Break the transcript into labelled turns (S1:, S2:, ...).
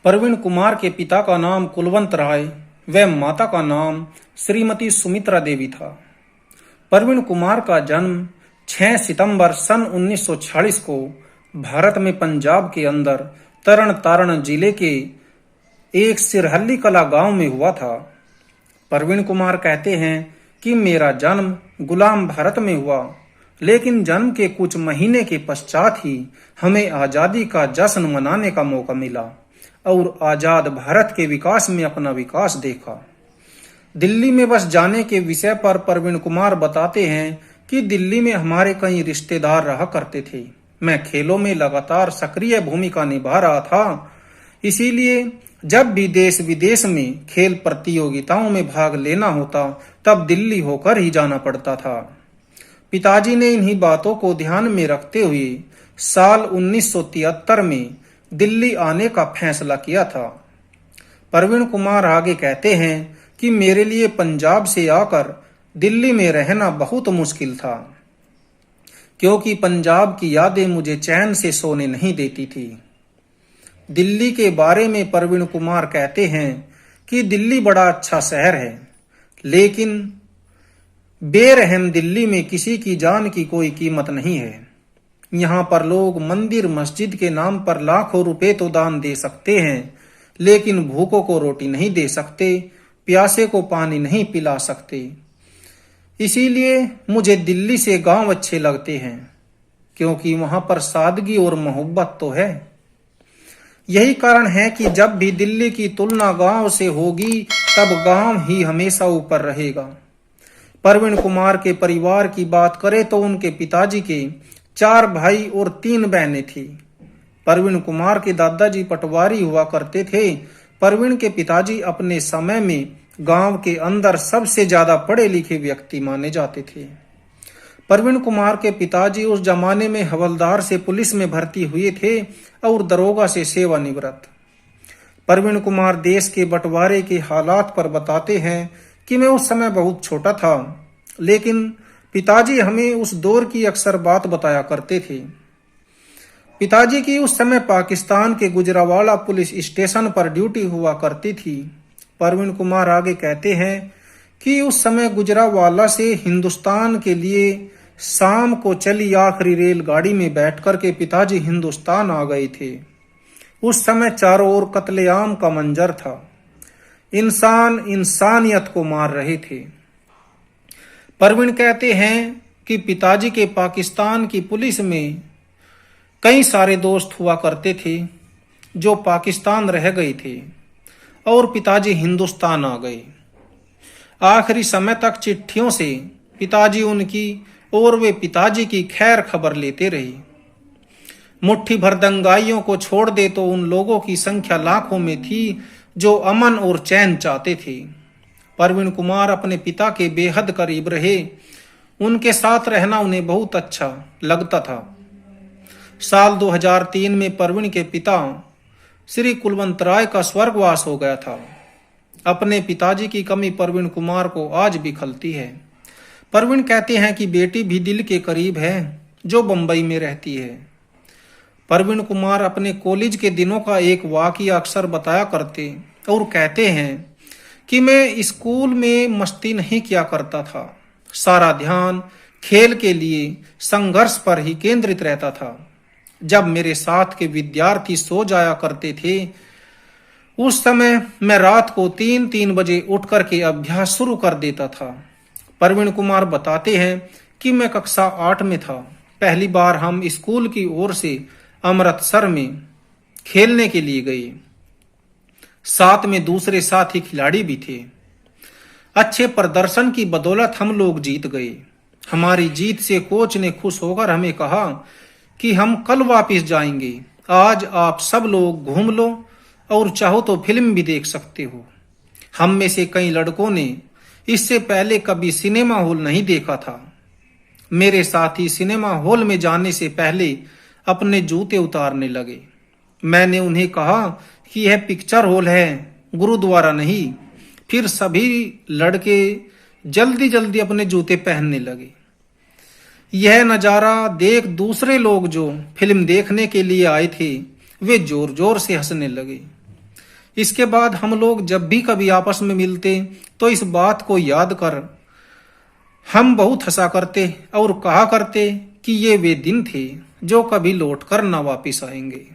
S1: प्रवीण कुमार के पिता का नाम कुलवंत राय व माता का नाम श्रीमती सुमित्रा देवी था। प्रवीण कुमार का जन्म 6 सितंबर सन 1946 को भारत में पंजाब के अंदर तरन तारण जिले के एक सिरहल्ली कला गांव में हुआ था। प्रवीण कुमार कहते हैं कि मेरा जन्म गुलाम भारत में हुआ, लेकिन जन्म के कुछ महीने के पश्चात ही हमें आजादी का जश्न मनाने का मौका मिला और आजाद भारत के विकास में अपना विकास देखा। दिल्ली में बस जाने के विषय पर प्रवीण कुमार बताते हैं कि दिल्ली में हमारे कई रिश्तेदार रहा करते थे। मैं खेलों में लगातार सक्रिय भूमिका निभा रहा था, इसीलिए जब भी देश विदेश में खेल प्रतियोगिताओं में भाग लेना होता तब दिल्ली होकर ही जाना पड़ता था। पिताजी ने इन्हीं बातों को ध्यान में रखते हुए साल 1973 में दिल्ली आने का फैसला किया था। प्रवीण कुमार आगे कहते हैं कि मेरे लिए पंजाब से आकर दिल्ली में रहना बहुत मुश्किल था, क्योंकि पंजाब की यादें मुझे चैन से सोने नहीं देती थी। दिल्ली के बारे में प्रवीण कुमार कहते हैं कि दिल्ली बड़ा अच्छा शहर है, लेकिन बेरहम दिल्ली में किसी की जान की कोई कीमत नहीं है। यहाँ पर लोग मंदिर मस्जिद के नाम पर लाखों रुपए तो दान दे सकते हैं, लेकिन भूखों को रोटी नहीं दे सकते, प्यासे को पानी नहीं पिला सकते। इसीलिए मुझे दिल्ली से गांव अच्छे लगते हैं, क्योंकि वहां पर सादगी और मोहब्बत तो है। यही कारण है कि जब भी दिल्ली की तुलना गांव से होगी तब गांव ही हमेशा ऊपर रहेगा। प्रवीण कुमार के परिवार की बात करें तो उनके पिताजी के 4 भाई और 3 बहनें थी। प्रवीण कुमार के दादाजी पटवारी हुआ करते थे। प्रवीण के पिताजी अपने समय में गांव के अंदर सबसे ज्यादा पढ़े लिखे व्यक्ति माने जाते थे। प्रवीण कुमार के पिताजी उस जमाने में हवलदार से पुलिस में भर्ती हुए थे और दरोगा से सेवानिवृत्त। प्रवीण कुमार देश के बंटवारे के हालात पर बताते हैं कि मैं उस समय बहुत छोटा था, लेकिन पिताजी हमें उस दौर की अक्सर बात बताया करते थे। पिताजी की उस समय पाकिस्तान के गुजरावाला पुलिस स्टेशन पर ड्यूटी हुआ करती थी। प्रवीण कुमार आगे कहते हैं कि उस समय गुजरावाला से हिंदुस्तान के लिए शाम को चली आखिरी रेलगाड़ी में बैठकर के पिताजी हिंदुस्तान आ गए थे। उस समय चारों ओर कत्लेआम का मंजर था। इंसान इंसानियत को मार रहे थे। प्रवीण कहते हैं कि पिताजी के पाकिस्तान की पुलिस में कई सारे दोस्त हुआ करते थे जो पाकिस्तान रह गए थे और पिताजी हिंदुस्तान आ गए। आखिरी समय तक चिट्ठियों से पिताजी उनकी और वे पिताजी की खैर खबर लेते रहे। मुट्ठी भर दंगाइयों को छोड़ दे तो उन लोगों की संख्या लाखों में थी जो अमन और चैन चाहते थे। प्रवीण कुमार अपने पिता के बेहद करीब रहे। उनके साथ रहना उन्हें बहुत अच्छा लगता था। साल 2003 में प्रवीण के पिता श्री कुलवंत राय का स्वर्गवास हो गया था। अपने पिताजी की कमी प्रवीण कुमार को आज भी खलती है। प्रवीण कहते हैं कि बेटी भी दिल के करीब है जो बंबई में रहती है। प्रवीण कुमार अपने कॉलेज के दिनों का एक वाकया अक्सर बताया करते और कहते हैं कि मैं स्कूल में मस्ती नहीं किया करता था। सारा ध्यान खेल के लिए संघर्ष पर ही केंद्रित रहता था। जब मेरे साथ के विद्यार्थी सो जाया करते थे, उस समय मैं रात को 3-3 बजे उठ करके अभ्यास शुरू कर देता था। प्रवीण कुमार बताते हैं कि मैं कक्षा 8 में था। पहली बार हम स्कूल की ओर से अमृतसर में खेलने के लिए गए। साथ में दूसरे साथी खिलाड़ी भी थे। अच्छे प्रदर्शन की बदौलत हम लोग जीत गए। हमारी जीत से कोच ने खुश होकर हमें कहा कि हम कल वापस जाएंगे। आज आप सब लोग घूम लो और चाहो तो फिल्म भी देख सकते हो। हम में से कई लड़कों ने इससे पहले कभी सिनेमा हॉल नहीं देखा था। मेरे साथी सिनेमा हॉल में जाने से पहले अपने जूते उतारने लगे। मैंने उन्हें कहा कि यह पिक्चर हॉल है, गुरुद्वारा नहीं। फिर सभी लड़के जल्दी जल्दी अपने जूते पहनने लगे। यह नजारा देख दूसरे लोग जो फिल्म देखने के लिए आए थे वे जोर जोर से हंसने लगे। इसके बाद हम लोग जब भी कभी आपस में मिलते तो इस बात को याद कर हम बहुत हंसा करते और कहा करते कि ये वे दिन थे जो कभी लौट कर न वापिस आएंगे।